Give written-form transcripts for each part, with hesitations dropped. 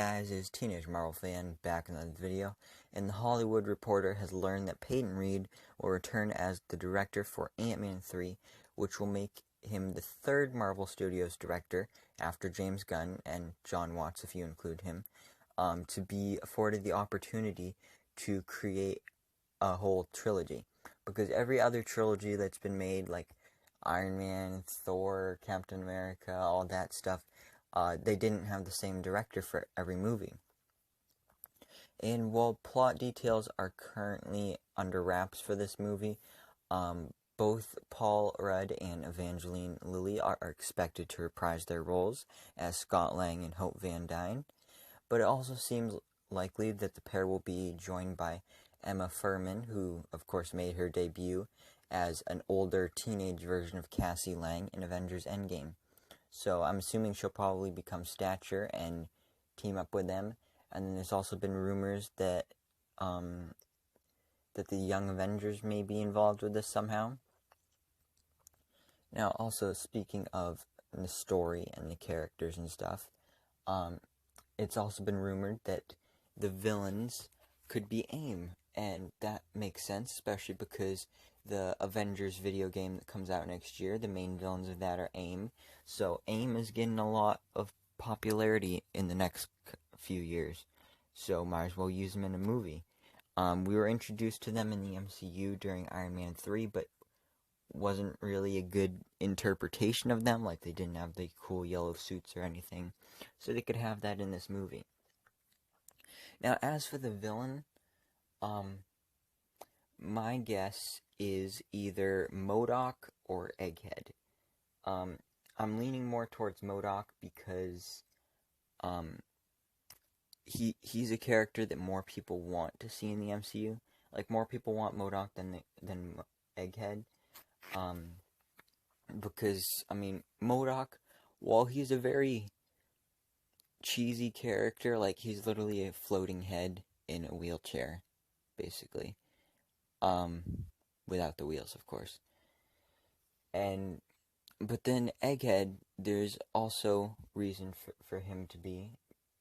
guys, it's Teenage Marvel Fan back in another video, and The Hollywood Reporter has learned that Peyton Reed will return as the director for Ant-Man 3, which will make him the third Marvel Studios director after James Gunn and John Watts, if you include him, to be afforded the opportunity to create a whole trilogy. Because every other trilogy that's been made, like Iron Man, Thor, Captain America, all that stuff, they didn't have the same director for every movie. And while plot details are currently under wraps for this movie, both Paul Rudd and Evangeline Lilly are expected to reprise their roles as Scott Lang and Hope Van Dyne. But it also seems likely that the pair will be joined by Emma Fuhrmann, who of course made her debut as an older teenage version of Cassie Lang in Avengers Endgame. So I'm assuming she'll probably become Stature and team up with them. And then there's also been rumors that that the Young Avengers may be involved with this somehow. Now, also speaking of the story and the characters and stuff, it's also been rumored that the villains could be AIM, and that makes sense, especially because the Avengers video game that comes out next year, the main villains of that are AIM. So AIM is getting a lot of popularity in the next few years. So might as well use them in a movie. We were introduced to them in the MCU during Iron Man 3, but wasn't really a good interpretation of them. Like, they didn't have the cool yellow suits or anything. So they could have that in this movie. Now, as for the villain, my guess is either MODOK or Egghead. I'm leaning more towards MODOK because he's a character that more people want to see in the MCU. Like, more people want MODOK than Egghead. Because, I mean, MODOK, while he's a very cheesy character, like, he's literally a floating head in a wheelchair, basically. Without the wheels, of course. But then Egghead, there's also reason for him to be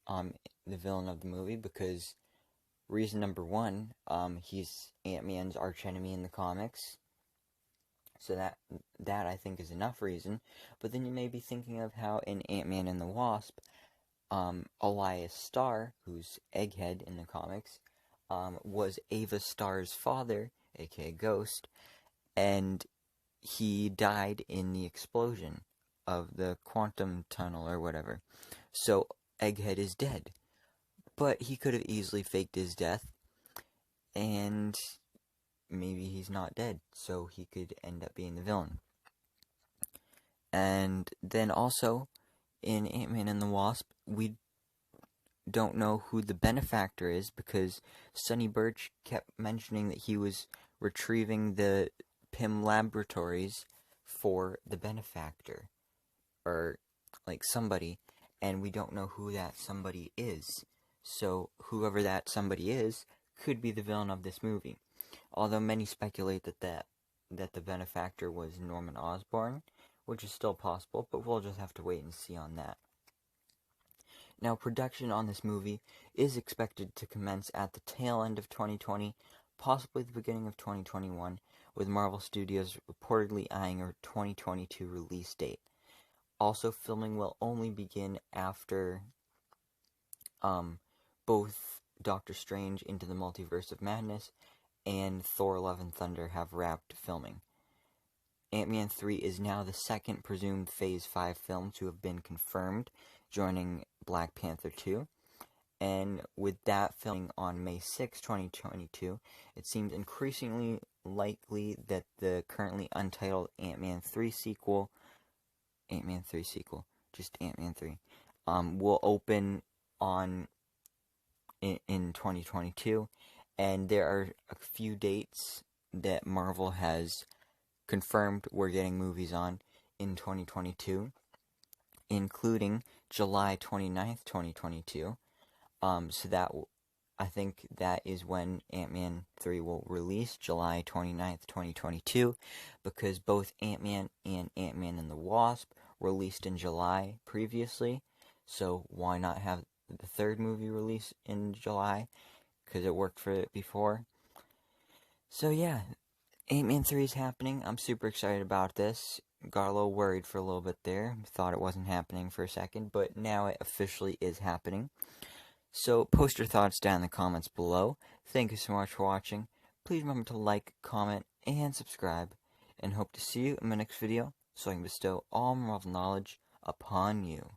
the villain of the movie, because reason number one, he's Ant-Man's archenemy in the comics. So that I think is enough reason. But then you may be thinking of how in Ant-Man and the Wasp, Elias Starr, who's Egghead in the comics, was Ava Starr's father, aka Ghost, and he died in the explosion of the quantum tunnel or whatever. So Egghead is dead. But he could have easily faked his death, and maybe he's not dead, so he could end up being the villain. And then also, in Ant-Man and the Wasp, we don't know who the benefactor is, because Sonny Burch kept mentioning that he was retrieving the Pym laboratories for the benefactor, or like somebody, and we don't know who that somebody is. So whoever that somebody is could be the villain of this movie. Although many speculate that the benefactor was Norman Osborn, which is still possible, but we'll just have to wait and see on that. Now, production on this movie is expected to commence at the tail end of 2020, possibly the beginning of 2021, with Marvel Studios reportedly eyeing a 2022 release date. Also, filming will only begin after both Doctor Strange Into the Multiverse of Madness and Thor Love and Thunder have wrapped filming. Ant-Man 3 is now the second presumed Phase 5 film to have been confirmed, joining Black Panther 2. And with that filming on May 6, 2022, it seems increasingly likely that the currently untitled Ant-Man 3 sequel, just Ant-Man 3, will open in 2022. And there are a few dates that Marvel has confirmed we're getting movies on in 2022, including July 29th, 2022. So that, I think that is when Ant-Man 3 will release, July 29th, 2022, because both Ant-Man and Ant-Man and the Wasp released in July previously, so why not have the third movie release in July, because it worked for it before. So yeah, Ant-Man 3 is happening. I'm super excited about this. Got a little worried for a little bit there. Thought it wasn't happening for a second, but now it officially is happening. So post your thoughts down in the comments below. Thank you so much for watching. Please remember to like, comment, and subscribe. And hope to see you in my next video so I can bestow all Marvel knowledge upon you.